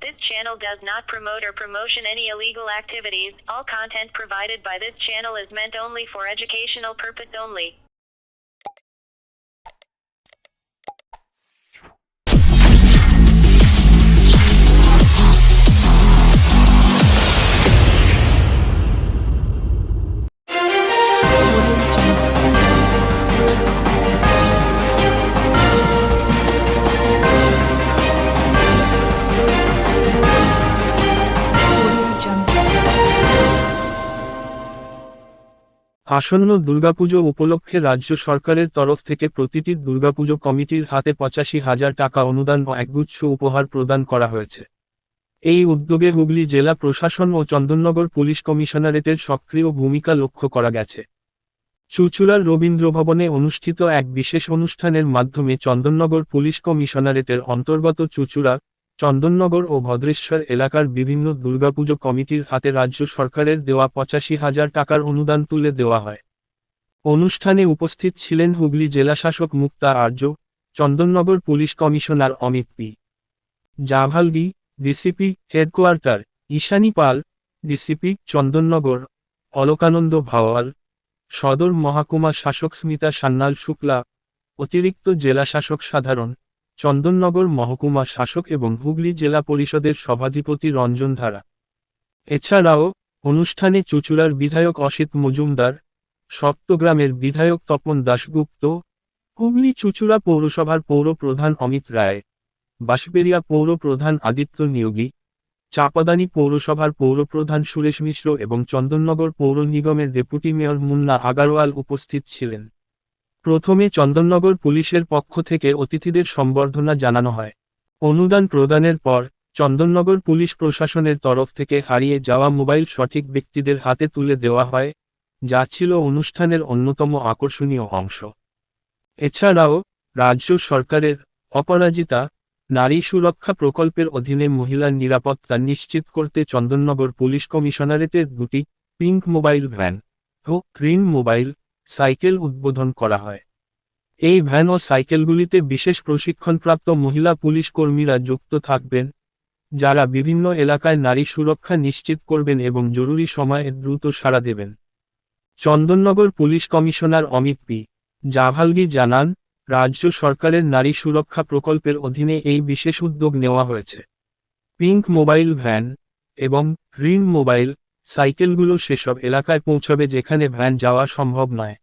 This channel does not promote or promotion any illegal activities. All content provided by this channel is meant only for educational purpose only. আসন্ন দুর্গাপুজো উপলক্ষে রাজ্য সরকারের তরফ থেকে প্রতিটি দুর্গাপুজো কমিটির হাতে ৮৫,০০০ টাকা অনুদান ও একগুচ্ছ উপহার প্রদান করা হয়েছে। এই উদ্যোগে হুগলি জেলা প্রশাসন ও চন্দননগর পুলিশ কমিশনারেটের সক্রিয় ভূমিকা লক্ষ্য করা গেছে। চুঁচুড়ার রবীন্দ্রভবনে অনুষ্ঠিত এক বিশেষ অনুষ্ঠানের মাধ্যমে চন্দননগর পুলিশ কমিশনারেটের অন্তর্গত চুঁচুড়া, চন্দননগর ও ভদ্রেশ্বর এলাকার বিভিন্ন দুর্গাপুজো কমিটির হাতে রাজ্য সরকারের দেওয়া ৮৫,০০০ টাকার অনুদান তুলে দেওয়া হয়। অনুষ্ঠানে উপস্থিত ছিলেন হুগলি জেলাশাসক Mukta Arya, Chandannagar police commissioner Amit P. Javalgi, DCP headquarter Ishani Pal, DCP Chandannagar Alokananda Bhawal, সদর মহকুমা শাসক স্মিতা সান্যাল শুক্লা, অতিরিক্ত জেলাশাসক সাধারণ, চন্দননগর মহকুমা শাসক এবং হুগলি জেলা পরিষদের সভাধিপতি রঞ্জন ধারা। এছাড়াও অনুষ্ঠানে চুঁচুড়ার বিধায়ক অসিত মজুমদার, সপ্তগ্রামের বিধায়ক তপন দাশগুপ্ত, হুগলি চুঁচুড়া পৌরসভার পৌর প্রধান অমিত রায়, বাঁশবেড়িয়া পৌর প্রধান আদিত্য নিয়োগী, চাপাদানি পৌরসভার পৌরপ্রধান সুরেশ মিশ্র এবং চন্দননগর পৌর নিগমের ডেপুটি মেয়র মুন্না আগারওয়াল উপস্থিত ছিলেন। প্রথমে চন্দননগর পুলিশের পক্ষ থেকে অতিথিদের সম্বর্ধনা জানানো হয়। অনুদান প্রদানের পর চন্দননগর পুলিশ প্রশাসনের তরফ থেকে হারিয়ে যাওয়া মোবাইল সঠিক ব্যক্তিদের হাতে তুলে দেওয়া হয়, যা ছিল অনুষ্ঠানের অন্যতম আকর্ষণীয় অংশ। এছাড়াও রাজ্য সরকারের অপরাজিতা নারী সুরক্ষা প্রকল্পের অধীনে মহিলার নিরাপত্তা নিশ্চিত করতে চন্দননগর পুলিশ কমিশনারেটের দুটি পিঙ্ক মোবাইল ভ্যান ও গ্রিন মোবাইল সাইকেল উদ্বোধন করা হয়। এই ভ্যান ও সাইকেলগুলিতে বিশেষ প্রশিক্ষণপ্রাপ্ত মহিলা পুলিশ কর্মীরা যুক্ত থাকবেন, যারা বিভিন্ন এলাকায় নারী সুরক্ষা নিশ্চিত করবেন এবং জরুরি সময়ে দ্রুত সাড়া দেবেন। Chandannagar police commissioner Amit P. Javalgi জানান, রাজ্য সরকারের নারী সুরক্ষা প্রকল্পের অধীনে এই বিশেষ উদ্যোগ নেওয়া হয়েছে। পিঙ্ক মোবাইল ভ্যান এবং গ্রিন মোবাইল সাইকেলগুলো সেসব এলাকায় পৌঁছবে যেখানে ভ্যান যাওয়া সম্ভব নয়।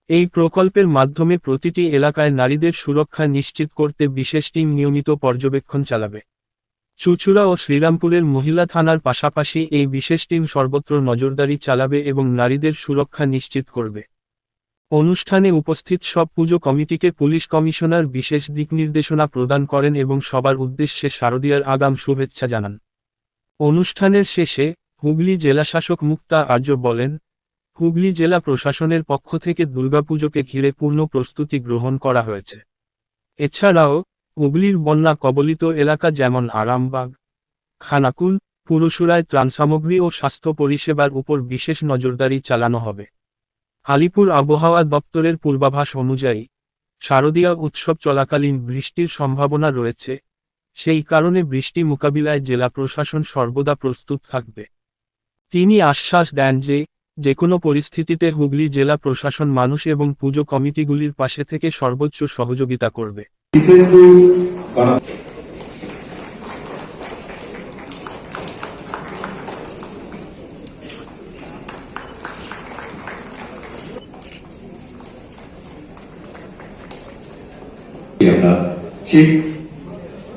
এই প্রকল্পের মাধ্যমে প্রতিটি এলাকায় নারীদের সুরক্ষা নিশ্চিত করতে বিশেষ টিম নিয়মিত পর্যবেক্ষণ চালাবে। চুঁচুড়া ও শ্রীরামপুরের মহিলা থানার পাশাপাশি এই বিশেষ টিম সর্বত্র নজরদারি চালাবে এবং নারীদের সুরক্ষা নিশ্চিত করবে। অনুষ্ঠানে উপস্থিত সব পুজো কমিটিকে পুলিশ কমিশনার বিশেষ দিকনির্দেশনা প্রদান করেন এবং সবার উদ্দেশ্যে শারদীয়ার আগাম শুভেচ্ছা জানান। অনুষ্ঠানের শেষে হুগলি জেলাশাসক মুক্তা আর্য বলেন, হুগলি জেলা প্রশাসনের পক্ষ থেকে দুর্গাপুজোকে ঘিরে পূর্ণ প্রস্তুতি গ্রহণ করা হয়েছে। এছাড়াও হুগলির বন্যা কবলিত এলাকা যেমন আরামবাগ, খানাকুল, পুরসুরায় ত্রাণ সামগ্রী ও স্বাস্থ্য পরিষেবার উপর বিশেষ নজরদারি চালানো হবে। আলিপুর আবহাওয়া দপ্তরের পূর্বাভাস অনুযায়ী শারদীয়া উৎসব চলাকালীন বৃষ্টির সম্ভাবনা রয়েছে, সেই কারণে বৃষ্টি মোকাবিলায় জেলা প্রশাসন সর্বদা প্রস্তুত থাকবে। তিনি আশ্বাস দেন যে যেকোনো পরিস্থিতিতে হুগলি জেলা প্রশাসন মানুষ এবং পুজো কমিটিগুলির পাশে থেকে সর্বোচ্চ সহযোগিতা করবে।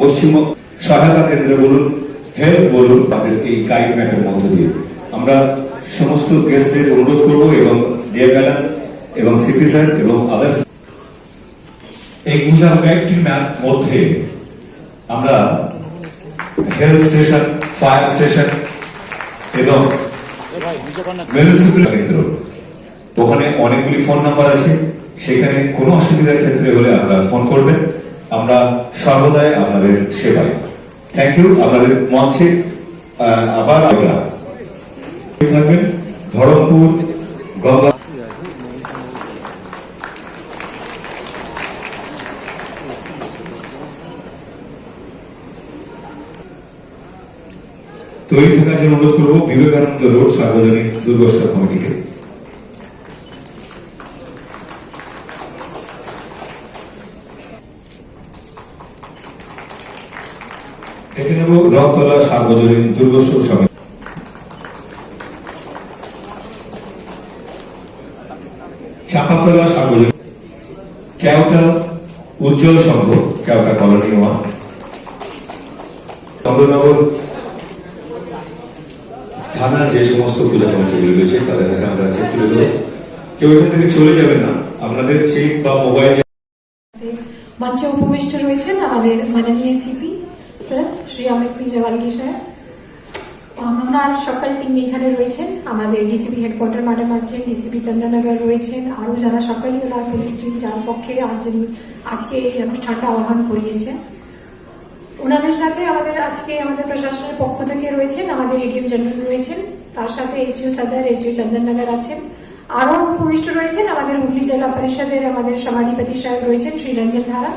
পশ্চিম সহায়তা কেন্দ্র বলুন, হেলথ বলুন, তাদের এই গাইড ম্যাপের মধ্য দিয়ে আমরা সমস্ত গেস্টদের অনুরোধ করব এবং ডিয়ার ম্যাডাম এবং সিপি স্যার এবং আদার এই ইন্টারঅ্যাক্টিভ ম্যাপ মধ্যে আমরা হেলথ স্টেশন, ফায়ার স্টেশন এবং মিউনিসিপ্যাল কেন্দ্র, ওখানে অনেকগুলি ফোন নাম্বার আছে, সেখানে কোনো অসুবিধার ক্ষেত্রে হলে আপনারা ফোন করবেন, আমরা সর্বদাই আপনাদের সেবায়। Thank you. আপনাদের মঞ্চে আবার থাকবেন ধরমপুর গঙ্গা তৈরি থাকার জন্য অনুরোধ করবো বিবেকানন্দ রোড সার্বজনীন দুর্গোৎসব কমিটিকে। দেখে নেব রথতলা সার্বজনীন দুর্গোৎসব সমিতি, চাপাতলা সার্বজনীন, কেওটা উজ্জ্বল সংঘ, কেওটা কলোনি 1, চন্দ্রনগর থানার যে সমস্ত পূজা কমিটিগুলো রয়েছে তাদের কাছে আমরা তুলে দেবো। কেউ এখান থেকে চলে যাবেন না, আপনাদের চেক বা মোবাইল। মঞ্চে উপবিষ্ট রয়েছেন আমাদের মাননীয় CP sir Shri Amit Jawalki sir, ওনার সকল টিম এখানে রয়েছেন। আমাদের ডিসিপি হেডকোয়ার্টার ম্যাডাম আছেন, ডিসিপি চন্দননগর রয়েছেন, আরও যারা সকলেই ওনার পুলিশ টিম যার পক্ষে আজকে এই অনুষ্ঠানটা আহ্বান করিয়েছেন। ওনাদের সাথে আমাদের প্রশাসনের পক্ষ থেকে রয়েছেন আমাদের এডিএম জেনারেল রয়েছেন, তার সাথে এসডিও সদর, এসডিও চন্দননগর আছেন, আরও উপবিষ্ট রয়েছেন আমাদের হুগলি জেলা পরিষদের আমাদের সভাধিপতি সাহেব রয়েছেন শ্রী রঞ্জন ধারা,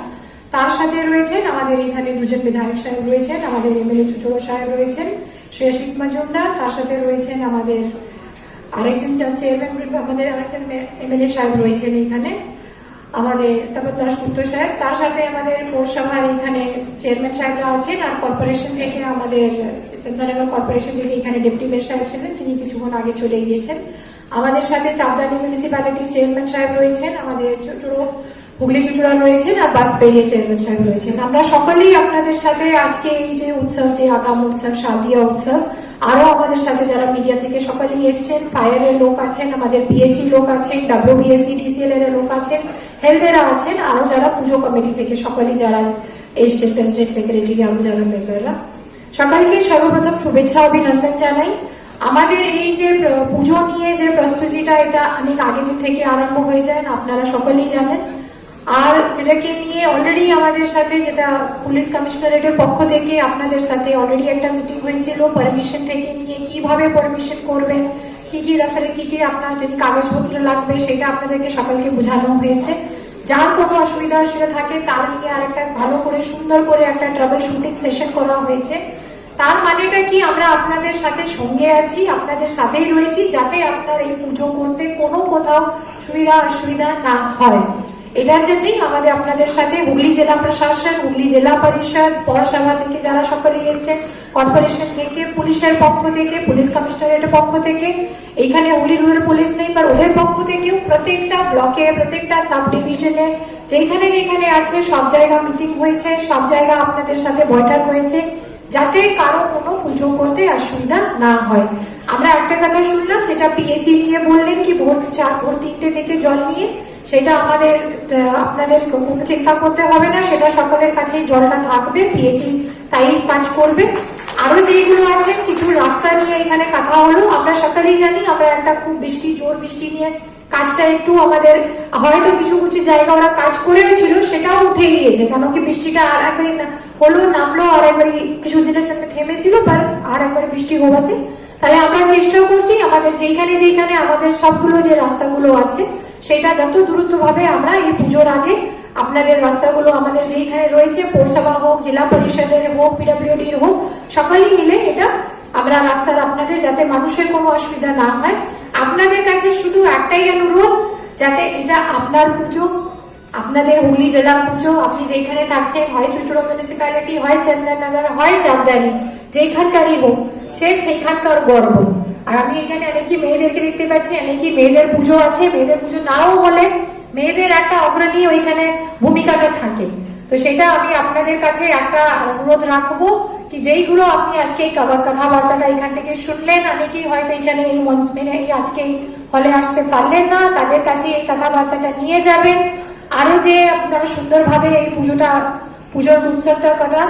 তার সাথে রয়েছেন আমাদের এখানে দুজন বিধায়ক সাহেব রয়েছেন, আমাদের এমএলএ চুচুড়ো সাহেব রয়েছেন শ্রী আশিক মজুমদার, তার সাথে রয়েছেন আমাদের আরেকজন চেয়ারম্যান, আমাদের আরেকজন এমএলএ সাহেব রয়েছেন এখানে আমাদের তারপর দাসগুপ্ত সাহেব, তার সাথে আমাদের পৌরসভার এখানে চেয়ারম্যান সাহেবরা আছেন, আর কর্পোরেশন থেকে আমাদের চন্দননগর কর্পোরেশন থেকে এখানে ডেপুটি মেয়র সাহেব ছিলেন, যিনি কিছুক্ষণ আগে চলে গিয়েছেন। আমাদের সাথে চাপদানি মিউনিসিপ্যালিটির চেয়ারম্যান সাহেব রয়েছেন, আমাদের হুগলি চুচুড়া রয়েছেন, আর বাঁশবেড়িয়া চেয়ারম্যান সাহেব রয়েছেন। আমরা সকলেই আপনাদের সাথে আজকে এই যে উৎসব, যে আগাম উৎসব শারদীয় উৎসব, আরো আমাদের সাথে যারা মিডিয়া থেকে সকলেই এসছেন, ফায়ারের লোক আছেন, আমাদের পিএইচই লোক আছেন, ডাব্লিউবিএসসি ডিসিএল এর লোক আছেন, হেলথেরা আছেন, আরো যারা পুজো কমিটি থেকে সকলেই যারা এসছেন, প্রেসিডেন্ট সেক্রেটারি, আরো যারা মেম্বাররা, সকলকে সর্বপ্রথম শুভেচ্ছা অভিনন্দন জানাই। আমাদের এই যে পুজো নিয়ে যে প্রস্তুতিটা, এটা অনেক আগে থেকে আরম্ভ হয়ে যায়, আপনারা সকলেই জানেন। আর যেটাকে নিয়ে অলরেডি আমাদের সাথে, যেটা পুলিশ কমিশনারেটের পক্ষ থেকে আপনাদের সাথে অলরেডি একটা মিটিং হয়েছিল, পারমিশন থেকে নিয়ে কিভাবে পারমিশন করবেন, কি কি রাস্তায় কি কি আপনার যদি কাগজপত্র লাগবে, সেটা আপনাদেরকে সকলকে বোঝানো হয়েছে। যার কোনো অসুবিধা থাকে তার নিয়ে আর একটা ভালো করে সুন্দর করে একটা ট্রাভেল শুটিং সেশন করা হয়েছে। তার মানেটা কি, আমরা আপনাদের সাথে সঙ্গে আছি, আপনাদের সাথেই রয়েছি, যাতে আপনার এই পুজো করতে কোনো কোথাও অসুবিধা না হয়। এটার জন্যই আমাদের আপনাদের সাথে হুগলি জেলা প্রশাসন, হুগলি জেলা পরিষদ, পৌরসভা থেকে যারা সকলে এসছেন, কর্পোরেশন থেকে, পুলিশের পক্ষ থেকে, পুলিশ কমিশনারেটের পক্ষ থেকে, এখানে হুগলি রুরাল পুলিশ নেই, বা ওদের পক্ষ থেকেও প্রত্যেকটা ব্লকে, প্রত্যেকটা সাব ডিভিশনে যেখানে যেখানে আছে, সব জায়গা মিটিং হয়েছে, সব জায়গা আপনাদের সাথে বৈঠক হয়েছে, যাতে কারো কোনো পুজো করতে অসুবিধা না হয়। আমরা একটা কথা শুনলাম, যেটা পিএইচই নিয়ে বললেন কি ভোর 3টে থেকে জল নিয়ে, সেটা আপনাদের কোনো চিন্তা করতে হবে না, সেটা সকলের কাছেই জলটা থাকবে, পিএইচই তাই কাজ করবে। আরো যেগুলো আছে, কিছু রাস্তা নিয়ে এখানে কথা হলো, আমরা সকলেই জানি আমরা একটা খুব জোর বৃষ্টি নিয়ে কাজটা একটু আমাদের হয়তো কিছু কিছু জায়গা ওরা কাজ করেও ছিল, সেটাও উঠে গিয়েছে, কেন কি বৃষ্টিটা আর একবারই হলো, নামলো, আর একবারই কিছুদিনের জন্য থেমেছিল, আর একবার বৃষ্টি হওয়াতে তাহলে আমরা চেষ্টা করছি আমাদের যেখানে যেখানে আমাদের সবগুলো যে রাস্তাগুলো আছে, সেটা যত দ্রুত ভাবে আমরা এই পুজোর আগে আপনাদের রাস্তাগুলো আমাদের যেখানে রয়েছে, পৌরসভা হোক, জেলা পরিষদের হোক, পিডব্লিউডির হোক, সকলেই মিলে এটা আমরা রাস্তার আপনাদের, যাতে মানুষের কোনো অসুবিধা না হয়। আপনাদের কাছে শুধু একটাই অনুরোধ, যাতে এটা আপনার পুজো, আপনাদের হুগলি জেলার পুজো, আপনি যেখানে থাকছেন, হয় চুচুড়া মিউনিসিপ্যালিটি, হয় চন্দননগর, হয় চাপদানি, যেখানকারই হোক, সেইখানকার গর্ব। আর আমি এখানে অনেকই মেয়েদেরকে দেখতে পাচ্ছি, অনেকই মেয়েদের পুজো আছে, মেয়েদের পুজো নাও হলে মেয়েদের একটা অগ্রণী ওইখানে ভূমিকাটা থাকে। তো সেটা আমি আপনাদের কাছে একটা অনুরোধ রাখবো, কি যেইগুলো আপনি আজকে এই কথাবার্তাটা এখান থেকে শুনলেন, অনেকেই হয়তো এখানে এই আজকে হলে আসতে পারলেন না, তাদের কাছে এই কথাবার্তাটা নিয়ে যাবেন, আরো যে আপনারা সুন্দরভাবে এই পুজোর উৎসবটা করা।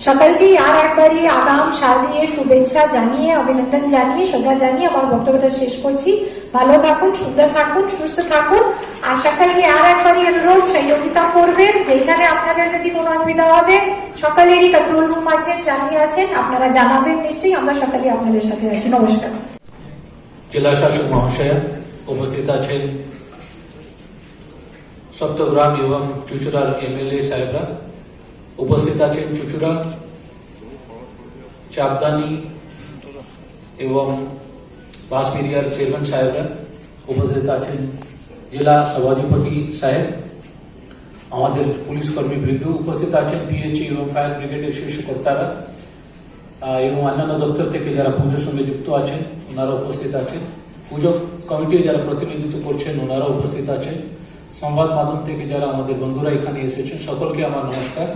সকলকেই আর একবারই আগাম শারদীয় শুভেচ্ছা জানিয়ে, অভিনন্দন জানিয়ে, শ্রদ্ধা জানিয়ে আমার বক্তব্যটা শেষ করছি। ভালো থাকুন, সুন্দর থাকুন, সুস্থ থাকুন, আর সকলকে আর একবারই অনুরোধ সহযোগিতা করবেন। যেখানে আপনাদের যদি কোনো অসুবিধা হবে, সকলেরই কন্ট্রোল রুম আছেন, জানিয়ে আছেন, আপনারা জানাবেন নিশ্চয়ই, আমরা সকলেই আপনাদের সাথে আছি। নমস্কার। জেলা শাসক মহাশয়া, উপস্থিত আছেন সপ্তগ্রাম এবং চুচুড়ার এমএলএ সাহেবরা, উপস্থিত আছেন চুচুড়া, চাপদানি এবং বাঁশবেড়িয়ার চেয়ারম্যান সাহেবরা উপস্থিত আছেন, জেলা সভাধিপতি সাহেব, আমাদের পুলিশ কর্মী বৃন্দ উপস্থিত আছেন, পিএইচই এবং ফায়ার ব্রিগেডের শীর্ষ কর্তারা এবং অন্যান্য দপ্তর থেকে যারা পুজোর সঙ্গে যুক্ত আছেন ওনারা উপস্থিত আছেন, পুজো কমিটির যারা প্রতিনিধিত্ব করছেন ওনারা উপস্থিত আছেন, সংবাদ মাধ্যম থেকে যারা আমাদের বন্ধুরা এখানে এসেছেন, সকলকে আমার নমস্কার,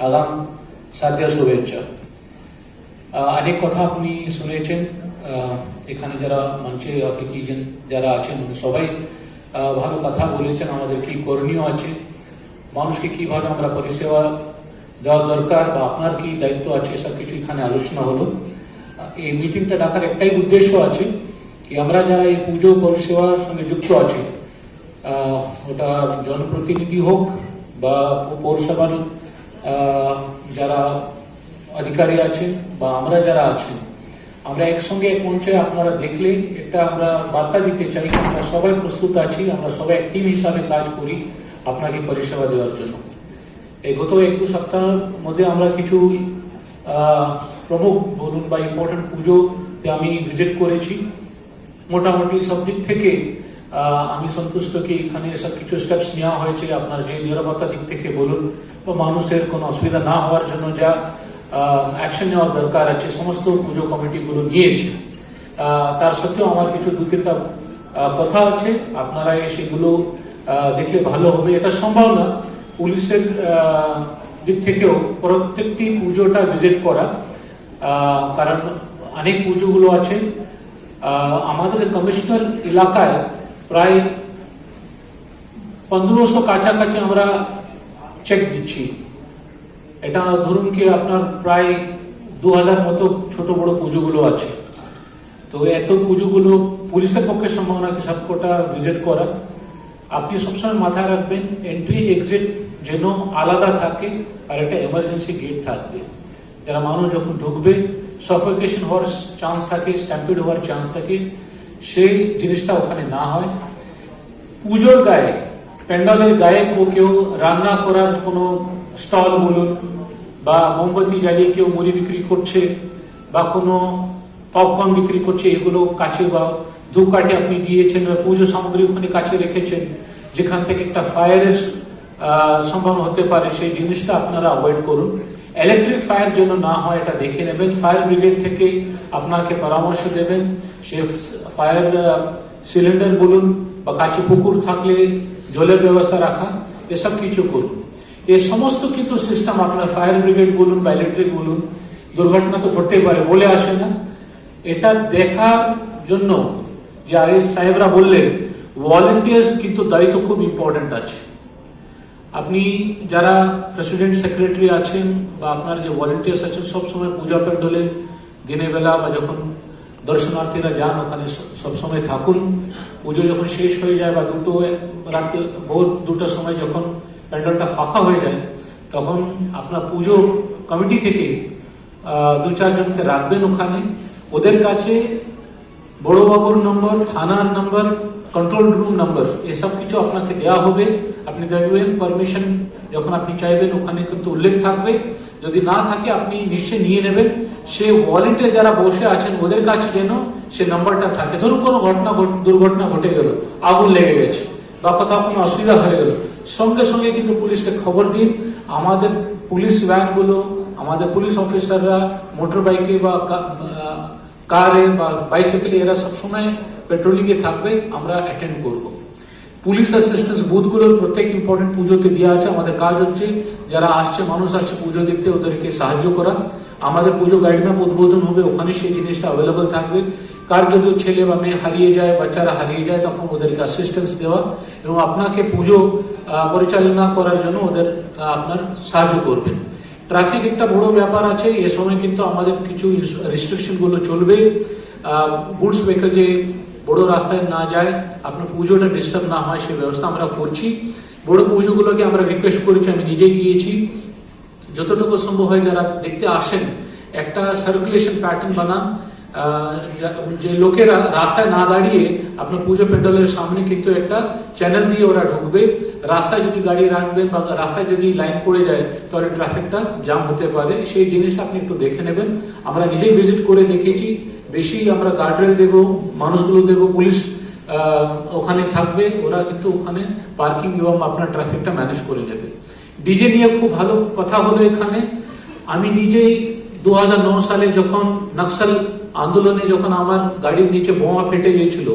আগাম সাথীয় শুভেচ্ছা। অনেক কথা আপনি শুনেছেন, এখানে যারা মঞ্চে অতিথি যারা আছেন সবাই ভালো কথা বলেছেন, আমাদের কি করণীয় আছে, মানুষকে কিভাবে আমরা পরিষেবা দেওয়া দরকার বা আপনার কি দায়িত্ব আছে, সব কিছু এখানে আলোচনা হলো। এই মিটিংটা ডাকার একটাই উদ্দেশ্য আছে কি আমরা যারা এই পুজো পরিষেবার সঙ্গে যুক্ত আছি, ওটা জনপ্রতিনিধি হোক বা পৌরসভার যারা অধিকারী আছেন বা আমরা যারা আছেন, আমরা একসঙ্গে এক মঞ্চে আপনারা দেখলে এটা আমরা বার্তা দিতে চাই, আমরা সবাই প্রস্তুত আছি, আমরা সবাই এক টিম হিসাবে কাজ করি আপনাকে পরিষেবা দেওয়ার জন্য। এই গত 1-2 সপ্তাহের মধ্যে আমরা কিছু প্রমুখ বলুন বা ইম্পর্টেন্ট পুজোতে আমি ভিজিট করেছি। মোটামুটি সব দিক থেকে আমি সন্তুষ্ট কি এখানে সব কিছু স্টেপস নেওয়া হয়েছে, আপনার যে নিরাপত্তা দিক থেকে বলুন বা মানুষের কোনো অসুবিধা না হওয়ার জন্য যা অ্যাকশন নেওয়ার দরকার আছে সমস্ত পুজো কমিটিগুলো নিয়েছে। তার সত্ত্বেও আমার কিছু 2-3টা কথা আছে, আপনারা সেগুলো দেখলে ভালো হবে। এটা সম্ভব না পুলিশের দিক থেকেও প্রত্যেকটি পুজোটা ভিজিট করা, কারণ অনেক পুজোগুলো আছে। আমাদের কমিশনার এলাকায় প্রায় 1500 কাছাকাছি আমরা চেক দিচ্ছি। এটা ধরুন কি আপনার প্রায় 2000 মতো ছোট বড় পুজোগুলো আছে। তো এত পুজোগুলো পুলিশের পক্ষে সম্ভব নয় সবকটা ভিজিট করা। আপনি সবসময় মাথায় রাখবেন এন্ট্রি এক্সিট যেন আলাদা থাকে আর একটা এমার্জেন্সি গেট থাকবে, যারা মানুষ যখন ঢুকবে সাফোকেশন হওয়ার চান্স থাকে, স্ট্যাম্পিড হওয়ার চান্স থাকে, সেই জিনিসটা ওখানে না হয়। পুজোর গায়ে প্যান্ডালের গায়ে কেউ রান্না করার কোনো স্টল বলুন বা মোমবাতি জ্বালিয়ে কেউ মুড়ি বিক্রি করছে বা কোনো পপকর্ন বিক্রি করছে, এগুলো কাছে বা ধূপকাঠি আপনি দিয়েছেন বা পুজো সামগ্রী ওখানে কাছে রেখেছেন যেখান থেকে একটা ফায়ারের সম্ভাবনা হতে পারে, সেই জিনিসটা আপনারা অ্যাভয়েড করুন। ইলেকট্রিক ফায়ার যেন না হয় এটা দেখে নেবেন, ফায়ার ব্রিগেড থেকে আপনাকে পরামর্শ দেবেন, সে ফায়ার সিলিন্ডার বলুন বা কাছে পুকুর থাকলে জলের ব্যবস্থা রাখা, এসব কিছু করুন। এই সমস্ত কিন্তু সিস্টেম আপনার ফায়ার ব্রিগেড বলুন বা ইলেকট্রিক বলুন, দুর্ঘটনা তো ঘটতেই পারে, বলে আসে না। এটা দেখার জন্য যে আগে সাহেবরা বললেন ভলেন্টিয়ার্স কিন্তু দায়িত্ব খুব ইম্পর্টেন্ট আছে। আপনি যারা প্রেসিডেন্ট সেক্রেটারি আছেন বা আপনার যে ভলেন্টিয়ার্স আছেন, সবসময় পূজা প্যান্ডলে দিনের বেলা বা যখন দর্শনার্থীরা যান ওখানে সবসময় থাকুন। পুজো যখন শেষ হয়ে যায় বা রাতে ভোর 2টার সময় যখন প্যান্ডেলটা ফাঁকা হয়ে যায়, তখন আপনার পুজো কমিটি থেকে 2-4 জনকে রাখবেন ওখানে। ওদের কাছে বড়বাবুর নম্বর, থানার নম্বর, কন্ট্রোল রুম নম্বর এসব কিছু আপনাকে দেওয়া হবে। আপনি দেখবেন পারমিশন যখন আপনি চাইবেন ওখানে কিন্তু উল্লেখ থাকবে, যদি না থাকে আপনি নিশ্চয়ই নিয়ে নেবেন। সে ভলেন্টিয়ার যারা বসে আছেন ওদের কাছে যেন সে নাম্বারটা থাকে। ধরুন কোনো দুর্ঘটনা ঘটে গেল, আগুন লেগে গেছে বা কোথাও কোনো অসুবিধা হয়ে গেল, সঙ্গে সঙ্গে কিন্তু পুলিশকে খবর দিন। আমাদের পুলিশ ভ্যানগুলো, আমাদের পুলিশ অফিসাররা মোটর বাইকে বা কারে বা বাইসাইকেলে এরা সবসময় পেট্রোলিং এ থাকবে, আমরা অ্যাটেন্ড করব। পুলিশ অ্যাসিস্ট্যান্স বুথগুলোর প্রত্যেক ইম্পর্টেন্ট পুজোতে দেওয়া আছে। আমাদের কাজ হচ্ছে যারা আসছে, মানুষ আসছে পুজো দেখতে, ওদেরকে সাহায্য করা। আমাদের পুজো গাইড ম্যাপ উদ্বোধন হবে, ওখানে সেই জিনিসটা অ্যাভেলেবল থাকবে। কার যদি ছেলে বা মেয়ে হারিয়ে যায়, বাচ্চারা হারিয়ে যায়, তখন ওদেরকে অ্যাসিস্ট্যান্স দেওয়া এবং আপনাকে পুজো পরিচালনা করার জন্য ওদের আপনার সাহায্য করবেন। ট্রাফিক একটা বড় ব্যাপার আছে, এ সময় কিন্তু আমাদের কিছু রেস্ট্রিকশন গুলো চলবে। গুডস ভেহিকল যে বড় রাস্তায় না যায়, আপনার পুজোটা ডিস্টার্ব না হয় সেই ব্যবস্থা আমরা করছি। বড় পুজোগুলোকে আমরা রিকোয়েস্ট করেছি, আমি নিজে গিয়েছি, যতটুকু সম্ভব হয় যারা দেখতে আসেন একটা সার্কুলেশন প্যাটার্ন বানান, যে লোকেরা রাস্তায় না দাঁড়িয়ে আপনার পুজো প্যান্ডেলের সামনে কিন্তু একটা চ্যানেল দিয়ে ওরা ঢুকবে। রাস্তায় যদি গাড়ি রাখবে বা রাস্তায় যদি লাইন পড়ে যায় তাহলে ট্রাফিকটা জ্যাম হতে পারে। সেই জিনিসটা আপনি একটু দেখে নেবেন। আমরা নিজেই ভিজিট করে দেখেছি, বেশি আমরা গার্ডরেল দেবো, মানুষগুলো দেবো, পুলিশ ওখানে থাকবে, ওরা কিন্তু ওখানে পার্কিং এবং আপনার ট্রাফিকটা ম্যানেজ করে নেবে। ডিজে নিয়ে খুব ভালো কথা হলো এখানে। আমি নিজেই 2009 সালে যখন নকশাল আন্দোলনে যখন আমার গাড়ির নিচে বোমা ফেটে গিয়েছিল,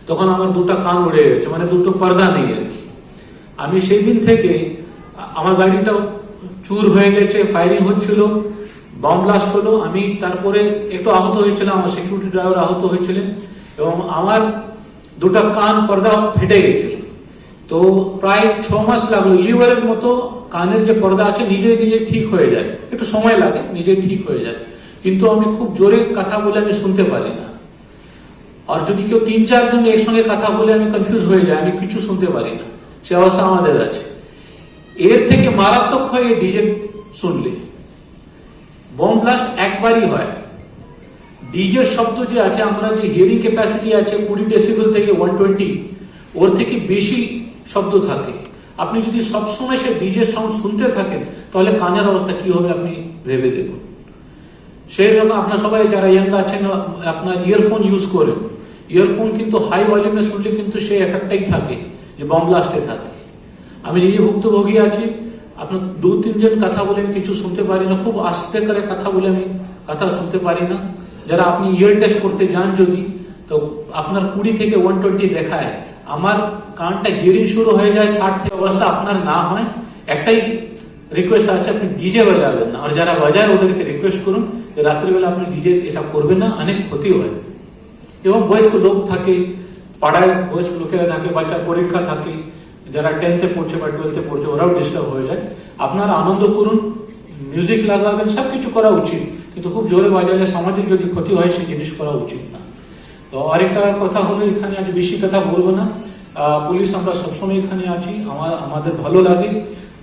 তখন আমার দুটো কান উড়ে গেছে, মানে দুটো পর্দা নেই আর কি। আমি সেই দিন থেকে আমার গাড়িটা চুর হয়ে গেছে, ফায়ারিং হচ্ছিল, বম ব্লাস্ট হলো, আমি তারপরে একটু আহত হয়েছিলাম, আমার সিকিউরিটি ড্রাইভার আহত হয়েছিলেন এবং আমার দুটো কান পর্দা ফেটে গেছিল। তো প্রায় 6 মাস লাগলো। লিভারের মতো কানের যে পর্দা আছে নিজে নিজে ঠিক হয়ে যায়, একটু সময় লাগে, নিজে ঠিক হয়ে যায়। কিন্তু আমি খুব জোরে কথা বলে আমি শুনতে পারি না। আর যদি কেউ 3-4 জন একসঙ্গে কথা বলে আমি কনফিউজ হয়ে যায়, আমি কিছু শুনতে পারি না। সে অবস্থা আমাদের আছে। এর থেকে মারাত্মক হয় ডিজে শুনলে। বম ব্লাস্ট একবারই হয়। ডিজের শব্দ যে আছে, আমরা যে হিয়ারিং ক্যাপাসিটি আছে 20 ডেসিবেল থেকে 120, ওর থেকে বেশি শব্দ থাকে। আপনি যদি সবসময় সে ডিজের সাউন্ড শুনতে থাকেন তাহলে কানের অবস্থা কি হবে আপনি ভেবে দেখুন। সেই রকম আপনার সবাই যারা ইয়াং আছেন আপনার ইয়ারফোন ইউজ করেন। ইয়ারফোন কিন্তু হাই ভলিউমে শুনলে কিন্তু সেই এফেক্টটাই থাকে যে বম ব্লাস্টে থাকে। আমি নিজে ভুক্তভোগী আছি। আপনার 2-3 জন কথা বলে আমি কিছু শুনতে পারি না, খুব আস্তে করে কথা বলে আমি কথা শুনতে পারি না। যারা আপনি ইয়ার টেস্ট করতে যান যদি, তো আপনার 20 থেকে 120 দেখায়, আমার কানটা হিয়ারিং শুরু হয়ে যায় 60 থেকে। অবস্থা আপনার না হয়, একটাই রিকোয়েস্ট আছে, আপনি ডিজে বাজাবেন না। আর যারা বাজায় ওদেরকে রিকোয়েস্ট করুন যে রাত্রিবেলা আপনি ডিজে এটা করবেন না, অনেক ক্ষতি হয়। এবং বয়স্ক লোক থাকে, পাড়ায় বয়স্ক লোকেরা থাকে, বাচ্চার পরীক্ষা থাকে, যারা 10th পড়ছে বা 12th পড়ছে ওরাও ডিস্টার্ব হয়ে যায়। আপনারা আনন্দ করুন, মিউজিক লাগাবেন, সবকিছু করা উচিত, কিন্তু খুব জোরে বাজালে সমাজের যদি ক্ষতি হয় সেই জিনিস করা উচিত না। তো আরেকটা কথা হলো, এখানে আজ বেশি কথা বলবো না। পুলিশ আমরা সবসময় এখানে আছি, আমাদের ভালো লাগে।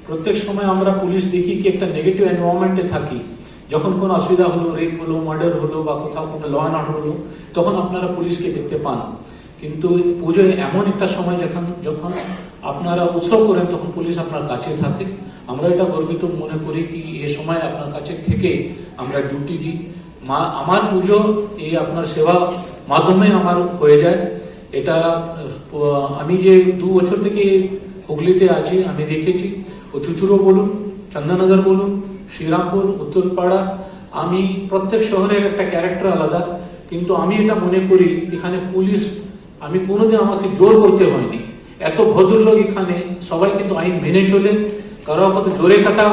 প্রত্যেক সময় আমরা পুলিশ দেখি কি একটা নেগেটিভ এনভায়রনমেন্টে থাকি। যখন কোনো অসুবিধা হলো, রেপ হলো, মার্ডার হলো বা কোথাও কোনো ল অ্যান্ড অর্ডার হলো, তখন আপনারা পুলিশকে দেখতে পান। কিন্তু পুজোয় এমন একটা সময় যখন আপনারা উৎসব করেন তখন পুলিশ আপনার কাছে থাকে। আমরা এটা গর্বিত মনে করি কি এ সময় আপনার কাছে থেকে আমরা ডিউটি দিই। আমার পুজো এই আপনার সেবা মাধ্যমে আমার হয়ে যায়। এটা আমি যে 2 বছর থেকে হুগলিতে আছি, আমি দেখেছি ও চুচুড়ো বলুন, চন্দননগর বলুন, শ্রীরামপুর, উত্তরপাড়া, আমি প্রত্যেক শহরের একটা ক্যারেক্টার আলাদা। কিন্তু আমি এটা মনে করি এখানে পুলিশ আমি কোনোদিন আমাকে জোর করতে হয়নি। এত ভদ্রলোক এখানে, সবাই কিন্তু আইন মেনে চলে, কারো কত জোরে কথা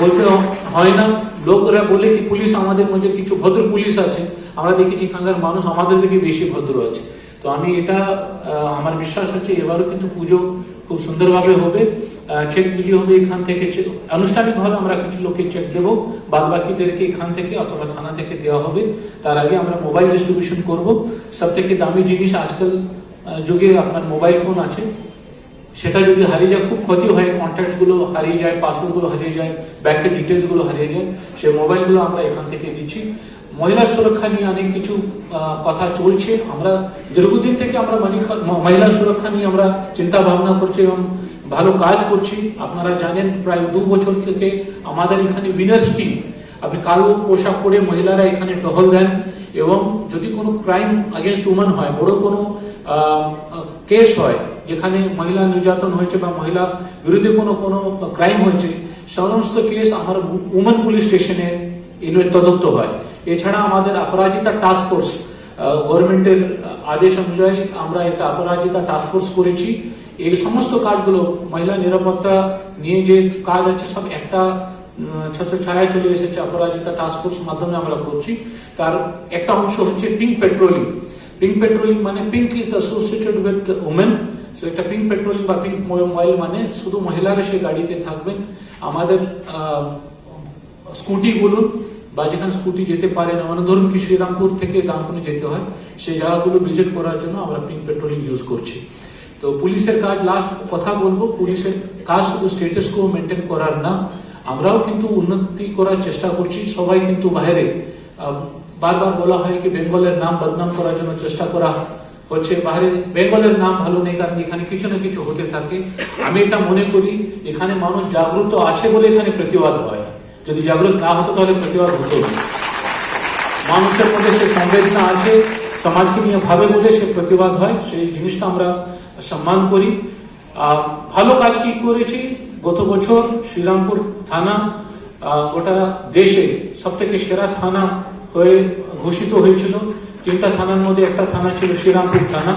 বলতে হয় না। লোকরা বলে কি পুলিশ আমাদের মধ্যে কিছু ভদ্র পুলিশ আছে, আমরা দেখেছি এখানকার মানুষ আমাদের থেকে বেশি ভদ্র আছে। তো আমি এটা আমার বিশ্বাস আছে এবারও কিন্তু পুজো খুব সুন্দরভাবে হবে। চেক বিলি হবে এখান থেকে, আনুষ্ঠানিকভাবে আমরা কিছু লোককে চেক দেবো, বাদ বাকিদেরকে এখান থেকে অথবা থানা থেকে দেওয়া হবে। তার আগে আমরা মোবাইল ডিস্ট্রিবিউশন করব। সব থেকে দামি জিনিস আজকাল যুগে আপনার মোবাইল ফোন আছে, সেটা যদি হারিয়ে যায় খুব ক্ষতি হয়। কন্ট্যাক্টস গুলো হারিয়ে যায়, পাসওয়ার্ড গুলো হারিয়ে যায়, ব্যাংকের ডিটেলস গুলো হারিয়ে যায়। সেই মোবাইলগুলো আমরা এখান থেকে দিচ্ছি। মহিলা সুরক্ষা নিয়ে অনেক কিছু কথা চলছে। আমরা দীর্ঘদিন থেকে আমরা মহিলা সুরক্ষা নিয়ে আমরা চিন্তা ভাবনা করছি এবং ভালো কাজ করছি। আপনারা জানেন প্রায় 2 বছর থেকে আমাদের এখানে উইনার্স টিম, আপনি কালো পোশাক পরে মহিলারা এখানে টহল দেন এবং যদি কোনো ক্রাইম আগেনস্ট উমেন হয়, বড় কোনো কেস হয় যেখানে মহিলা নির্যাতন হয়েছে বা মহিলা বিরুদ্ধে কোনো ক্রাইম হয়েছে, সমস্ত কেস আমার উমেন পুলিশ স্টেশনে তদন্ত হয়। এছাড়া আমাদের অপরাজিতা টাস্ক ফোর্স, গভর্নমেন্টের আদেশ অনুযায়ী আমরা একটা অপরাজিতা টাস্ক ফোর্স করেছি। এই সমস্ত কাজগুলো মহিলা নিরাপত্তা নিয়ে যে কাজ আছে সব একটা ছত্রছায়ায় চলে এসেছে অপরাজিতা টাস্ক ফোর্স মাধ্যমে আমরা করছি। তার একটা অংশ হচ্ছে পিঙ্ক পেট্রোলিং। পিঙ্ক পেট্রোলিং মানে pink is associated with women. So একটা পিঙ্ক পেট্রোলিং বা পিঙ্ক মোবাইল মানে শুধু মহিলারা সে গাড়িতে থাকবেন। আমাদের স্কুটি বলুন বা যেখানে স্কুটি যেতে পারে না, মানে ধরুন কি শ্রীরামপুর থেকে দানকুনি যেতে হয়, সেই জায়গাগুলো ভিজিট করার জন্য আমরা পিঙ্ক পেট্রোলিং ইউজ করছি। তো পুলিশের কাজ, লাস্ট কথা বলবো, পুলিশের কাজ শুধু স্ট্যাটাস কো মেনটেন করার না, আমরাও কিন্তু উন্নতি করার চেষ্টা করছি। সবাই কিন্তু বাইরে বারবার বলা হয় কি বেঙ্গলের নাম বদনাম করার জন্য চেষ্টা করা হচ্ছে, বাইরে বেঙ্গলের নাম ভালো নেই, কারণ এখানে কিছু না কিছু হতে থাকে। আমি এটা মনে করি এখানে মানুষ জাগ্রত আছে বলে এখানে প্রতিবাদ হয়, যদি জাগ্রত না হতো তাহলে প্রতিবাদ হতো না। মানুষের মধ্যে সে সংবেদনা আছে, সমাজকে নিয়ে ভাবে বলে সে প্রতিবাদ হয়, সেই জিনিসটা আমরা সম্মান করি। ভালো কাজ কি করেছি, গত বছর শ্রীরামপুর থানা গোটা দেশে সব থেকে সেরা থানা হয়ে ঘোষিত হয়েছিল। 3টা থানার মধ্যে একটা থানা ছিল শ্রীরামপুর থানা।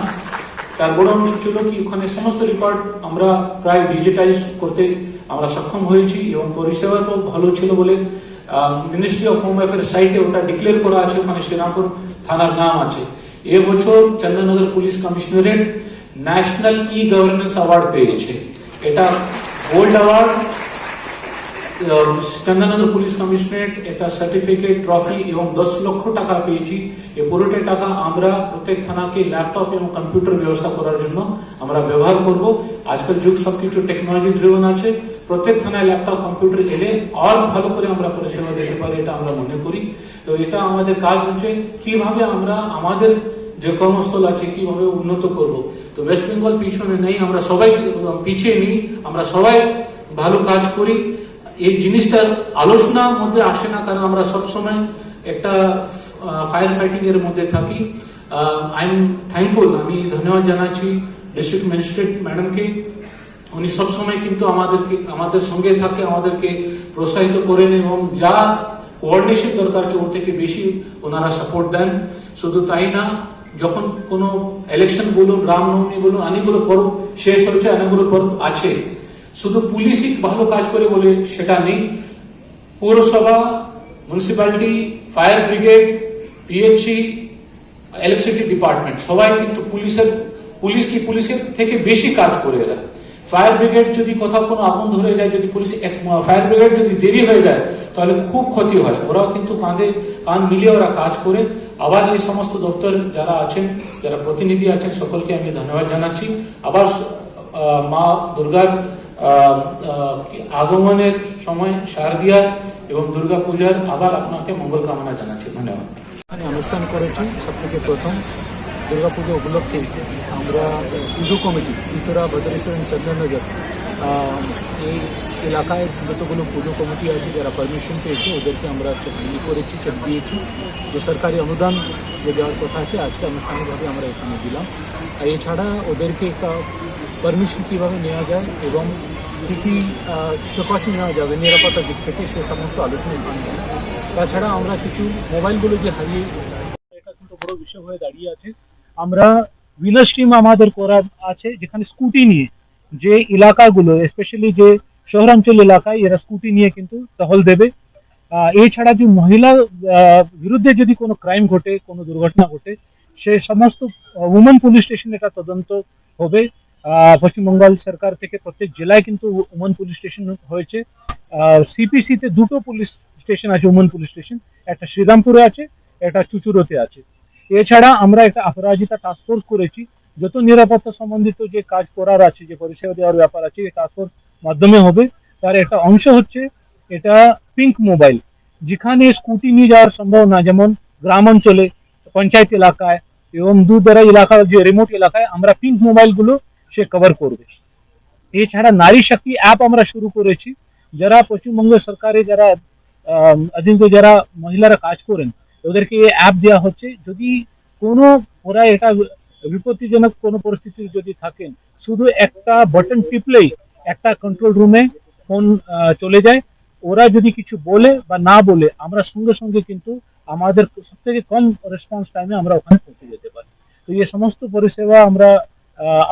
তার বড় অংশ ছিল কি ওখানে সমস্ত রেকর্ড আমরা প্রায় ডিজিটাইজ করতে আমরা সক্ষম হয়েছি, এবং পরিষেবাটাও ভালো ছিল বলে মিনিস্ট্রি অফ হোম অ্যাফেয়ার্স সাইটে ওটা ডিক্লেয়ার করা আছে, ওখানে শ্রীরামপুর থানার নাম আছে। এবছর চন্দননগর পুলিশ কমিশনারেট ন্যাশনাল ই গভর্নেন্স অ্যাওয়ার্ড পেয়েছে। এটা gold award. Chandannagar police commissionerate একটা সার্টিফিকেট, ট্রফি এবং 10 লক্ষ টাকা পেয়েছি। এই পুরোটা টাকা আমরা প্রত্যেক থানাকে ল্যাপটপ এবং কম্পিউটার ব্যবস্থা করার জন্য আমরা ব্যবহার করব। আজকাল যুগ সবকিছু টেকনোলজি ড্রিভেন আছে, প্রত্যেক থানায় ল্যাপটপ কম্পিউটার এলে আর ভালো করে আমরা পরিষেবা দিতে পারি, এটা আমরা মনে করি। তো এটা আমাদের কাজ হচ্ছে কিভাবে আমরা আমাদের যে কর্মস্থল আছে কিভাবে উন্নত করব। তো ওয়েস্ট বেঙ্গল পিছনে নেই, আমরা সবাই পিছিয়ে নিই, আমরা সবাই ভালো কাজ করি। এই জিনিসটা আলোচনার মধ্যে আসে না, কারণ আমরা সবসময় একটা ফায়ার ফাইটিং এর মধ্যে থাকি। আই এম থ্যাঙ্কফুল, আমি ধন্যবাদ জানাচ্ছি ডিস্ট্রিক্ট ম্যাজিস্ট্রেট ম্যাডামকে। উনি সবসময় কিন্তু আমাদের সঙ্গে থাকে, আমাদেরকে প্রোৎসাহিত করেন, এবং যা কোঅর্ডিনেশন দরকার আছে ওর থেকে বেশি ওনারা সাপোর্ট দেন। শুধু তাই না, যখন কোনো ইলেকশন বলুন, রামনবমী বলুন, অনেকগুলো পর্ব শেষ হয়েছে, অনেকগুলো পর্ব আছে, শুধু পুলিশই ভালো কাজ করে বলে সেটা নেই। পৌরসভা, municipality, fire brigade, PHE, electricity department সবাই কিন্তু পুলিশের থেকে বেশি কাজ করে এরা। ফায়ার ব্রিগেড যদি কোথাও কোনো আগুন ধরে যায়, যদি ফায়ার ব্রিগেড যদি দেরি হয়ে যায় তাহলে খুব ক্ষতি হয়। ওরাও কিন্তু কান মিলিয়ে ওরা কাজ করে। আবার এই সমস্ত দপ্তর যারা আছেন, যারা প্রতিনিধি আছেন, সকলকে আমি ধন্যবাদ জানাচ্ছি। আবার মা দুর্গার আগমনের সময় শারদিয়া এবং দুর্গা পূজার আবার আপনাকে মঙ্গল কামনা জানাচ্ছি। ধন্যবাদ। আমি অনুষ্ঠান করেছি সব থেকে প্রথম দুর্গাপুজো উপলক্ষে আমরা পুজো কমিটি চুচুড়া, বদরেশ্বর এবং চন্দননগর এই এলাকায় যতগুলো পুজো কমিটি আছে যারা পারমিশন পেয়েছে ওদেরকে আমরা চেক করেছি, চেক দিয়েছি। যে সরকারি অনুদান যে দেওয়ার কথা আছে আজকে আনুষ্ঠানিকভাবে আমরা এখানে দিলাম। আর এছাড়া ওদেরকে একটা পারমিশন কীভাবে নেওয়া যায় এবং কী কী প্রিকশন নেওয়া যাবে নিরাপত্তার দিক থেকে সে সমস্ত আলোচনা এখানে। তাছাড়া আমরা কিছু মোবাইলগুলো যে হারিয়ে, এটা কিন্তু বড় বিষয় হয়ে দাঁড়িয়ে আছে। আমরা উইনার স্ট্রিম আমাদের করা আছে, যেখানে স্কুটি নিয়ে যে এলাকাগুলো স্পেশালি যে শহরাঞ্চল এলাকায় এরা স্কুটি নিয়ে কিন্তু টহল দেবে। এছাড়া যে মহিলা বিরুদ্ধে যদি কোনো ক্রাইম ঘটে, কোনো দুর্ঘটনা ঘটে, সে সমস্ত উমেন পুলিশ স্টেশন এটা তদন্ত হবে। পশ্চিমবঙ্গ সরকার থেকে প্রত্যেক জেলায় কিন্তু উমেন পুলিশ স্টেশন হয়েছে। সিপিসিতে 2টো পুলিশ স্টেশন আছে, উমেন পুলিশ স্টেশন, একটা শ্রীরামপুরে আছে, একটা চুচুড়োতে আছে। এছাড়া আমরা একটা অপরাজিতা টাস্ক ফোর্স করেছি, যত নিরাপত্তা সম্বন্ধিত যে কাজ করার আছে, যে পরিষেবা দেওয়ার ব্যাপার আছে, এই টাস্ক ফোর্স মাধ্যমে হবে। তার একটা অংশ হচ্ছে এটা পিঙ্ক মোবাইল, যেখানে স্কুটি নিয়ে যাওয়ার সম্ভব না, যেমন গ্রাম অঞ্চলে, পঞ্চায়েত এলাকায় এবং দূরদরাজ এলাকার যে রিমোট এলাকায় আমরা পিঙ্ক মোবাইলগুলো সে কভার করবে। এছাড়া নারী শক্তি অ্যাপ আমরা শুরু করেছি, যারা পশ্চিমবঙ্গ সরকারে যারা যারা মহিলারা কাজ করেন ওদেরকে এই অ্যাপ দেওয়া হচ্ছে। যদি কোনো ওরা এটা বিপত্তিজনক কোনো পরিস্থিতি যদি থাকেন, শুধু একটা বাটন টিপলেই একটা কন্ট্রোল রুমে ফোন চলে যায়। ওরা যদি কিছু বলে বা না বলে আমরা সঙ্গে সঙ্গে কিন্তু আমাদের সব থেকে কম রেসপন্স টাইমে আমরা ওখানে পৌঁছে যেতে পারি। তো এই সমস্ত পরিষেবা আমরা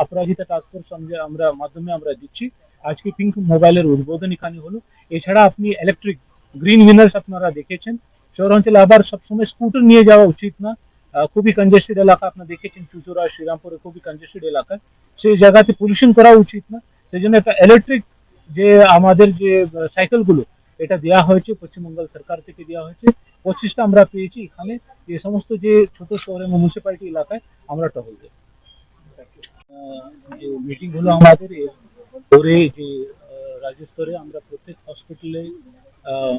অপরাজিতা টাস্ক ফোর্স আমরা মাধ্যমে আমরা দিচ্ছি। আজকে পিঙ্ক মোবাইলের উদ্বোধন এখানে হলো। এছাড়া আপনি ইলেকট্রিক গ্রিন উইনার্স আপনারা দেখেছেন। শহরাঞ্চলে আবার সবসময় স্কুটার নিয়ে যাওয়া উচিত না, খুবই কনজেস্টেড এলাকা আপনারা দেখেছেন, চুচুড়া, শ্রীরামপুরে খুবই কনজেস্টেড এলাকা, সেই জায়গাতে পলিউশন করা উচিত না। সেই জন্য একটা ইলেকট্রিক যে আমাদের যে সাইকেলগুলো এটা দেওয়া হয়েছে, পশ্চিমবঙ্গ সরকার থেকে দেওয়া হয়েছে। 25টা আমরা পেয়েছি এখানে। এই সমস্ত যে ছোট শহরে মিউনিসিপ্যালিটি এলাকায় আমরা টহল দেব। যে মিটিং হলো আমাদের ধরে যে রাজ্য স্তরে আমরা প্রত্যেক হসপিটালে আহ,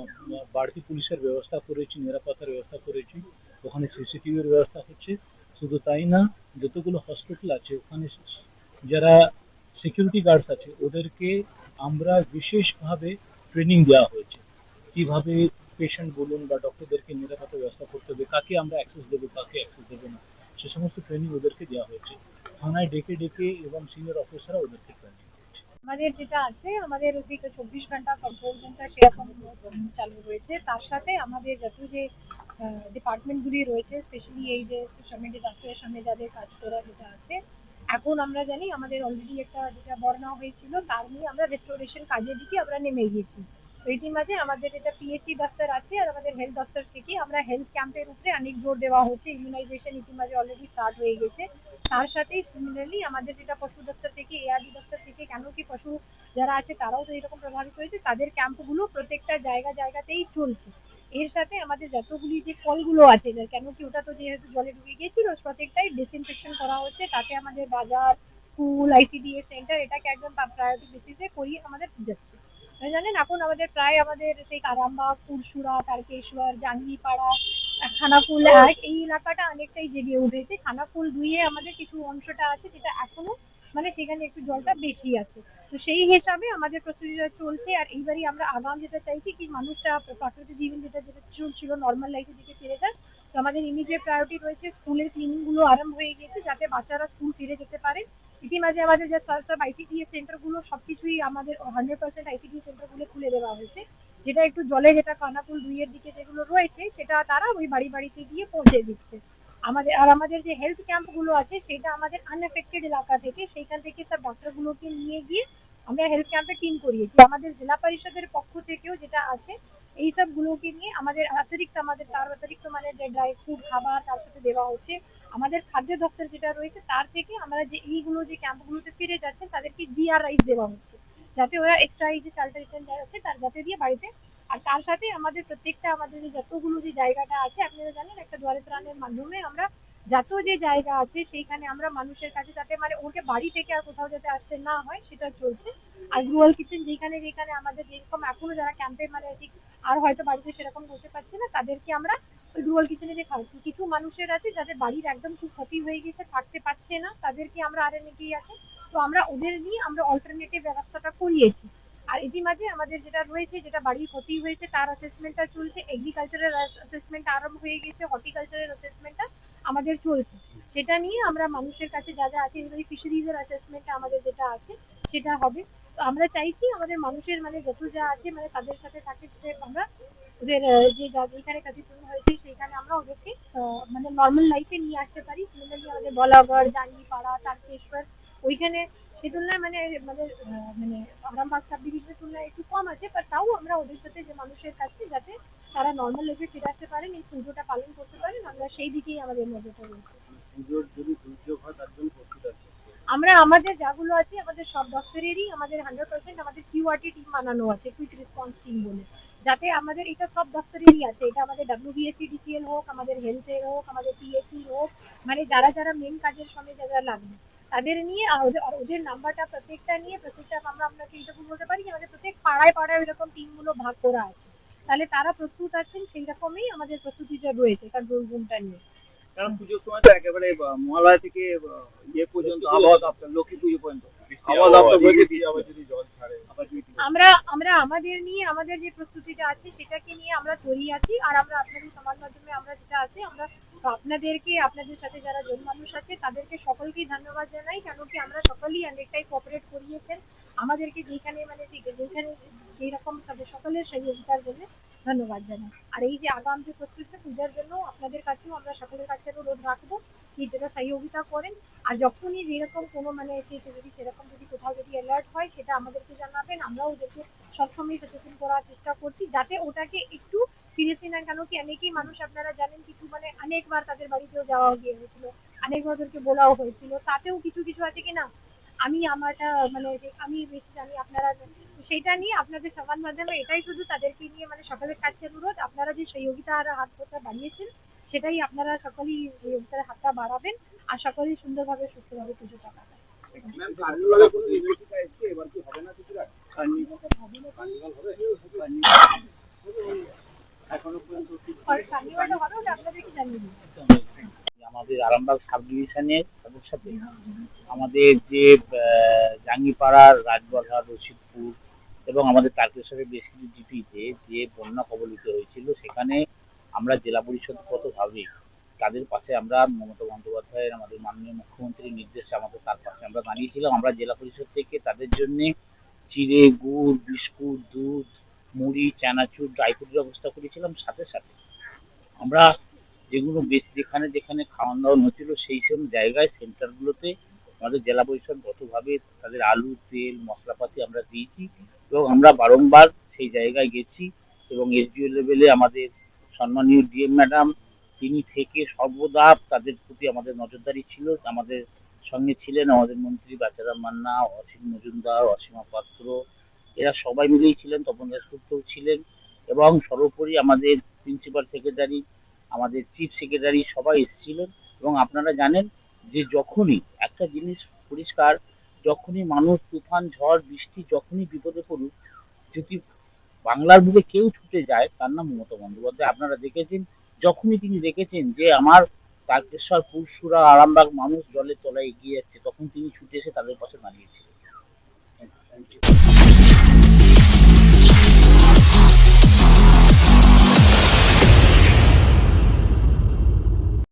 বাড়তি পুলিশের ব্যবস্থা করেছি, নিরাপত্তার ব্যবস্থা করেছি, ওখানে সিসিটিভির ব্যবস্থা হচ্ছে। শুধু তাই না, যতগুলো হসপিটাল আছে ওখানে যারা সিকিউরিটি গার্ডস আছে ওদেরকে আমরা বিশেষভাবে ট্রেনিং দেওয়া হয়েছে, কিভাবে পেশেন্ট বলুন বা ডক্টরদেরকে নিরাপত্তা ব্যবস্থা করতে হবে, কাকে আমরা অ্যাক্সেস দেবো কাকে অ্যাক্সেস দেবো না, সে সমস্ত ট্রেনিং ওদেরকে দেওয়া হয়েছে। থানায় ডেকে ডেকে এবং সিনিয়র অফিসাররা ওদেরকে ট্রেনিং। আমাদের যেটা আছে, আমাদের ওদিকে 24 ঘন্টা কন্ট্রোল রুমটা সেরকম চালু রয়েছে। তার সাথে আমাদের যত যে ডিপার্টমেন্টগুলি রয়েছে, স্পেশালি এই যে সামনে ডিজাস্টারের সামনে যাদের কাজ করা যেটা আছে, এখন আমরা জানি আমাদের অলরেডি একটা যেটা বর্ণা হয়েছিল তার নিয়ে আমরা রেস্টোরেশন কাজের দিকে আমরা নেমে গিয়েছি। তো এটির মাঝে আমাদের এটা পিএইচই দপ্তর আছে আর আমাদের হেলথ দপ্তর থেকে আমরা হেলথ ক্যাম্পের উপরে অনেক জোর দেওয়া হচ্ছে। ইমিউনাইজেশন ইতির মাঝে অলরেডি স্টার্ট হয়ে গেছে। তার সাথেই সিমিলারলি আমাদের যেটা পশু দপ্তর থেকে এআরডি দপ্তর থেকে, কেন কি পশু যারা আছে তারাও তো এরকম প্রভাবিত হয়েছে, তাদের ক্যাম্পগুলো প্রত্যেকটা জায়গাতেই চলছে। এর সাথে আমাদের যতগুলি যে কলগুলো আছে, কেন কি ওটা তো যেহেতু জলে ডুবে গিয়েছিল, প্রত্যেকটাই ডিসইনফেকশন করা হচ্ছে। তাতে আমাদের বাজার, স্কুল, আইসিডিএস সেন্টার এটাকে একদম প্রায়োরিটি বেসিসে করিয়ে আমাদের যাচ্ছে। জানেন এখন আমাদের প্রায় আমাদের সেই কারামবাগ, পুরসুরা, তারকেশ্বর, জাঙ্গিপাড়া, খানাকুল এই এলাকাটা অনেকটাই জেগে উঠেছে। খানাকুল 2-এ আমাদের কিছু অংশটা আছে যেটা এখনো মানে সেখানে একটু জলটা বেশি আছে। তো সেই হিসাবে আমাদের প্রস্তুতিটা চলছে। আর এইবারই আমরা আগাম যেটা চাইছি কি মানুষটা প্রাকৃতিক জীবন যেটা ছিল নর্মাল লাইফের দিকে ফিরে যায়। তো আমাদের ইমিডিয়েট প্রায়োরিটি রয়েছে স্কুলের ক্লিনিং গুলো আরম্ভ হয়ে গিয়েছে যাতে বাচ্চারা স্কুল ফিরে যেতে পারে। ইতিমাঝে আমাদের যে সব আইসিডিএস সেন্টার গুলো সবকিছুই আমাদের 100% আইসিডি সেন্টার গুলো খুলে দেওয়া হয়েছে। যেটা একটু জলে যেটা খানাকুল 2-এর দিকে যেগুলো রয়েছে সেটা তারা ওই বাড়িতে গিয়ে পৌঁছে দিচ্ছে। আমাদের যে হেলথ ক্যাম্প গুলো আছে সেটা আমাদের আনএফেক্টেড এলাকা থেকে, সেইখান থেকে সব ডাক্তার গুলোকে নিয়ে গিয়ে আমরা হেলথ ক্যাম্পে টিম করিয়েছি। আমাদের জেলা পরিষদের পক্ষ থেকেও যেটা আছে এই সব গুলোকে নিয়ে আমাদের তার অতিরিক্ত মানে যে ড্রাই ফ্রুট খাবার তার সাথে দেওয়া হচ্ছে। আমাদের খাদ্য দপ্তর যেটা রয়েছে তার থেকে আমরা যে এইগুলো যে ক্যাম্পগুলোতে ফিরে যাচ্ছে তাদেরকে জিআর রাইস দেওয়া হচ্ছে, যাতে ওরা এক্সট্রা এই যে চালটা আছে তার যাতে দিয়ে বাড়িতে। আর তার সাথে আমাদের প্রত্যেকটা আমাদের যে যতগুলো যে জায়গাটা আছে আপনারা জানেন একটা দুয়ারে ত্রাণের মাধ্যমে আমরা যত যে জায়গা আছে সেইখানে আমরা মানুষের কাছে যাতে মানে ওকে বাড়ি থেকে আর কোথাও যাতে আসতে না হয় সেটা চলছে। আর গ্লোবাল কিচেন যেখানে আমাদের যেরকম এখনো যারা ক্যাম্পে মানে আর হয়তো বাড়িতে সেরকম বসে পাচ্ছে না তাদেরকে আমরা ওই গ্লোবাল কিচেনে যে খাওয়াচ্ছি। কিছু মানুষের আছে যাদের বাড়ির একদম খুব ক্ষতি হয়ে গেছে, থাকতে পারছে না, তাদেরকে আমরা আরএনএটি আছে তো আমরা ওদের নিয়ে আমরা অল্টারনেটিভ ব্যবস্থাটা করিয়েছি। আর এটি মাঝে আমাদের যেটা রয়েছে যেটা বাড়ির ক্ষতি হয়েছে তার অ্যাসেসমেন্টটা চলছে, এগ্রিকালচারের অ্যাসেসমেন্ট আরম্ভ হয়ে গেছে, হর্টিকালচারের অ্যাসেসমেন্টটা আমাদের চলছে। সেটা নিয়ে আমরা মানুষের কাছে যা যা আছে এবারে ফিশারিজের অ্যাসেসমেন্টটা আমাদের যেটা আছে সেটা হবে। তো আমরা চাইছি আমাদের মানুষের মানে যত যা আছে মানে তাদের সাথে থাকে যাতে আমরা ওদের যে যেখানে ক্ষতিপূরণ হয়েছে সেখানে আমরা ওদেরকে মানে নর্মাল লাইফে নিয়ে আসতে পারি। সিমিলারলি আমাদের বলাগড়, জাঙ্গিপাড়া, তারকেশ্বর ওইখানে সেই তুলনায় মানে আমাদের মানে আরামবাগ সাব ডিভিশনের তুলনায় একটু কম আছে, বাট তাও আমরা ওদের সাথে যে মানুষের কাছে যাতে তারা নর্মাল লাইফে ফিরে আসতে পারেন, এই পুজোটা পালন করতে পারেন, আমরা সেই দিকেই আমাদের নজরটা রয়েছে। আমরা আমাদের যাগুলো আছে আমাদের সব দপ্তরেরই আমাদের 100% আমাদের কিউআরটি টিম বানানো আছে, কুইক রেসপন্স টিম বলে, যাতে আমাদের এটা সব দপ্তরেরই আছে। এটা আমাদের WBSCDCL হোক, আমাদের হেলথের হোক, আমাদের পিএসসি হোক, মানে যারা যারা মেন কাজের সঙ্গে যারা লাগবে তাদের নিয়ে আর ওদের নাম্বারটা প্রত্যেকটা নিয়ে প্রত্যেকটা আমরা আপনাকে এইটুকু বলতে পারি যে আমাদের প্রত্যেক পাড়ায় পাড়ায় এরকম টিমগুলো ভাগ করা আছে। তাহলে তারা প্রস্তুত আছেন, সেই রকমই আমাদের প্রস্তুতিটা রয়েছে কন্ট্রোল রুমটা নিয়ে। কারণ পুজোর সময় তো একেবারে মহালয়া থেকে ইয়ে পর্যন্ত আবহাওয়া দপ্তর, লক্ষ্মী পুজো পর্যন্ত আবহাওয়া দপ্তর আমরা আমাদের নিয়ে আমাদের যে প্রস্তুতিটা আছে সেটাকে নিয়ে আমরা তৈরি আছি। আর আমরা আপনাদের সমাজ মাধ্যমে আমরা যেটা আছে আমরা আপনাদেরকে আপনাদের সাথে যারা জন মানুষ আছে তাদেরকে সকলকেই ধন্যবাদ জানাই, কেন কি আমরা সকলেই অনেকটাই কোঅপারেট করিয়েছেন আমাদেরকে যেখানে মানে যেখানে যেই রকম সকলের সহযোগিতার জন্য ধন্যবাদ জানাই। আর এই যে আগাম যে প্রস্তুতি পূজার জন্য আপনাদের কাছেও আমরা সকলের কাছে অনুরোধ রাখবো কি যেটা সহযোগিতা করেন। আর যখনই যেরকম কোনো মানে সেরকম যদি কোথাও যদি অ্যালার্ট হয় সেটা আমাদেরকে জানাবেন, আমরাও ওদেরকে সবসময় সচেতন করার চেষ্টা করছি যাতে ওটাকে একটু সিরিয়াসলি না। কেন কি অনেকেই মানুষ আপনারা জানেন কিছু মানে অনেকবার তাদের বাড়িতেও যাওয়া গিয়েছিল, অনেকবার ওদেরকে বলাও হয়েছিল, তাতেও কিছু কিছু আছে কি না আমি আমারটা মানে আমি বেশি জানি আপনারা সেইটা নিয়ে আপনাদের সবার মাধ্যমে এটাই শুধু তাদেরকে নিয়ে মানে সকলের কাছে অনুরোধ আপনারা যে সহযোগিতার হাতটা বাড়িয়েছেন সেটাই আপনারা সকলেই সহযোগিতার হাতটা বাড়াবেন আর সকলেই সুন্দরভাবে সুস্থভাবে পুজোটা কাটাবেন। এখনো পর্যন্ত আর সামনে ওটা হবে, ওটা আপনাদেরকে জানিয়ে দিই। আমাদের আরামবাগ সাব ডিভিশনের সাথে সাথে আমাদের যে জাঙ্গিপাড়ার রাজবাড়া রশিদপুর এবং আমাদের তারকেশ্বরের বেশ কিছু ডিপিতে যে বন্যা কবলিত হয়েছিল, সেখানে আমরা জেলা পরিষদগতভাবে তাদের পাশে আমরা মমতা বন্দ্যোপাধ্যায়ের আমাদের মাননীয় মুখ্যমন্ত্রীর নির্দেশে আমাদের তার পাশে আমরা দাঁড়িয়েছিলাম। আমরা জেলা পরিষদ থেকে তাদের জন্য চিড়ে, গুড়, বিস্কুট, দুধ, মুড়ি, চানাচুর, ড্রাই ফ্রুটের ব্যবস্থা করেছিলাম। সাথে সাথে আমরা যেগুলো বেশি যেখানে যেখানে খাওয়ান দাওয়ান হচ্ছিল সেই সব জায়গায় সেন্টারগুলোতে আমাদের জেলা পরিষদ গতভাবে তাদের আলু, তেল, মশলাপাতি আমরা দিয়েছি এবং আমরা বারংবার সেই জায়গায় গেছি এবং এসডিও লেভেলে আমাদের সম্মানীয় ডিএম ম্যাডাম তিনি থেকে সর্বদা তাদের প্রতি আমাদের নজরদারি ছিল। আমাদের সঙ্গে ছিলেন আমাদের মন্ত্রী বাচারাম মান্না, অসীম মজুমদার, অসীমা পাত্র, এরা সবাই মিলেই ছিলেন, তপন দাশগুপ্তও ছিলেন এবং সর্বোপরি আমাদের প্রিন্সিপাল সেক্রেটারি, আমাদের চিফ সেক্রেটারি সবাই এসেছিলেন। এবং আপনারা জানেন যে যখনই একটা জিনিস পরিষ্কার, যখনই মানুষ তুফান, ঝড়, বৃষ্টি যখনই বিপদে পড়ুক, যদি বাংলার বুকে কেউ ছুটে যায় তার নাম মমতা বন্দ্যোপাধ্যায়। আপনারা দেখেছেন যখনই তিনি দেখেছেন যে আমার তারকেশ্বর, পুরসুরা, আরামবাগ মানুষ জলের তলায় এগিয়ে যাচ্ছে, তখন তিনি ছুটে এসে তাদের পাশে দাঁড়িয়েছিলেন।